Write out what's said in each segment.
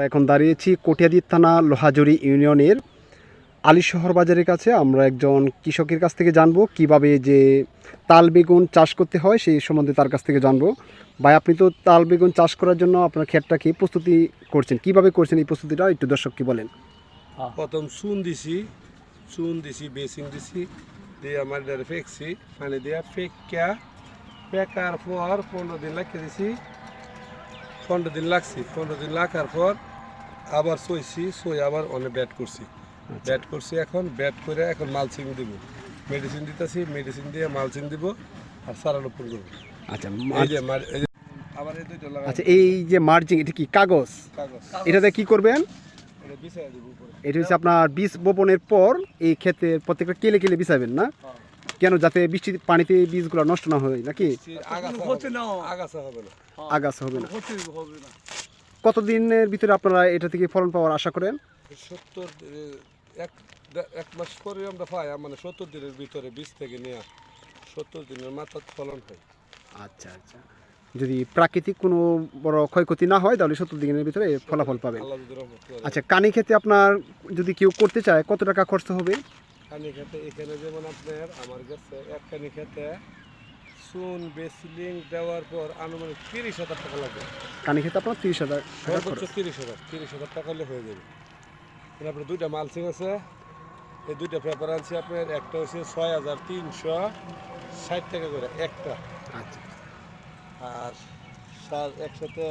এখন দাঁড়িয়েছি কটিয়াদী থানা লোহাজুড়ি ইউনিয়নের আলীশহর বাজারের কাছে। আমরা একজন কৃষকের কাছ থেকে জানবো কিভাবে যে তাল বেগুন চাষ করতে হয় সেই সম্বন্ধে তার কাছ থেকে জানবো। ভাই, আপনি তো তাল বেগুন চাষ করার জন্য আপনার ক্ষেতটাকে প্রস্তুতি করছেন, কিভাবে করছেন এই প্রস্তুতিটা একটু দর্শককে বলেন। প্রথম চুন দিছি বেসিং দিছি দিয়ে আমার ফেকছি পানি দিয়ে ফেকার পর 15 দিন লাগিয়ে দিছি। 15 দিন লাগছি, 15 দিন লাগার পর আবার সই আবার অনেক ব্যাট করছি। এখন ব্যাট করে এখন মালচিং দিব, মেডিসিন দিতেছি, মেডিসিন দিয়ে মালচিং দিব আর সারা রোপণ করবো। আচ্ছা, আবার এই দুইটা লাগাই। আচ্ছা, এই যে মার্জিং, এটা কি কাগজ? এটাতে কি করবেন? এটা বিছাই দিব উপরে। এটা হচ্ছে আপনার বীজ বপনের পর এই ক্ষেতে প্রত্যেকটা কেলে কেলে বিছাবেন না? কেন? যাতে বৃষ্টির পানিতে বীজগুলো নষ্ট না হয় নাকি? আগাছা হবে না। কতদিনের ভিতরে আপনারা এটা থেকে ফলন পাওয়ার আশা করেন? এক মাস পরে আমরা পাই, মানে 70 দিনের ভিতরে বীজ থেকে নিয়ে 70 দিনের মাথায় ফলন হয়। আচ্ছা, যদি প্রাকৃতিক কোনো বড় ক্ষয়ক্ষতি না হয় তাহলে 70 দিনের ভিতরে ফলাফল পাবেন। আচ্ছা, কানি খেতে আপনার যদি কেউ করতে চায় কত টাকা খরচ হবে? কানি খেতে এখানে যেমন আপনার আমার কাছে এক কানি খেতে চুন বেসিলিং দেওয়ার পর আনুমানিক 30,000 টাকা লাগবে। কানি খেতে আপনার 30,000 টাকা খরচ? 30,000 টাকা হলে হয়ে যাবে। আপনার দুইটা মালচিং আছে, এই দুইটা পেপার আনছি আপনার। একটা হচ্ছে 6,360 টাকা করে একটা। আচ্ছা, আর সার একসাথে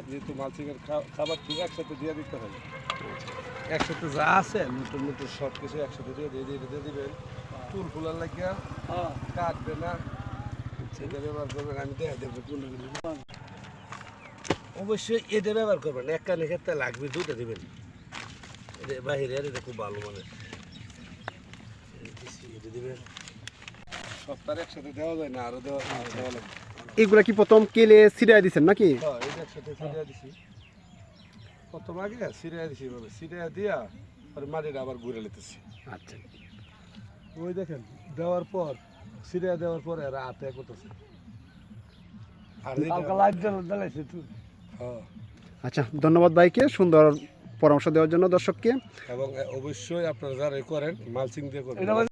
যেহেতু মালচিংয়ের খাবার ঠিক একসাথে দিয়ে দিতে হবে। একসাথে যা আছে নতুন সব কিছু একসাথে দিয়ে দিবেন। ফুল ফুলার লাগিয়া কাটবে না, সেটা ব্যবহার করবেন। আমি দেখা দেবো অবশ্যই এটা ব্যবহার করবেন। এক কানি ক্ষেত্রে লাগবে, দুটো দিবেন। এটা বাহিরে এটা খুব ভালো মানে এটা দিবেন। সপ্তাহে একসাথে দেওয়া যায় না, আরো দেওয়া লাগবে। এগুলা কি প্রথম কেলে ছিটাই দিচ্ছেন নাকি? হ্যাঁ, এটা একসাথে ছিটিয়ে দিছি। প্রথম আগে ছিটিয়ে দিছি, ছিটিয়ে দিয়া পরে মাটিটা আবার ঘুরে নিতেছি। আচ্ছা, ওই দেখেন দেওয়ার পর ছিটিয়ে দেওয়ার পর এরা হাতে করতেছে। আচ্ছা, ধন্যবাদ ভাইকে সুন্দর পরামর্শ দেওয়ার জন্য দর্শককে। এবং অবশ্যই আপনারা যারা করেন মালচিং দিয়ে করবেন।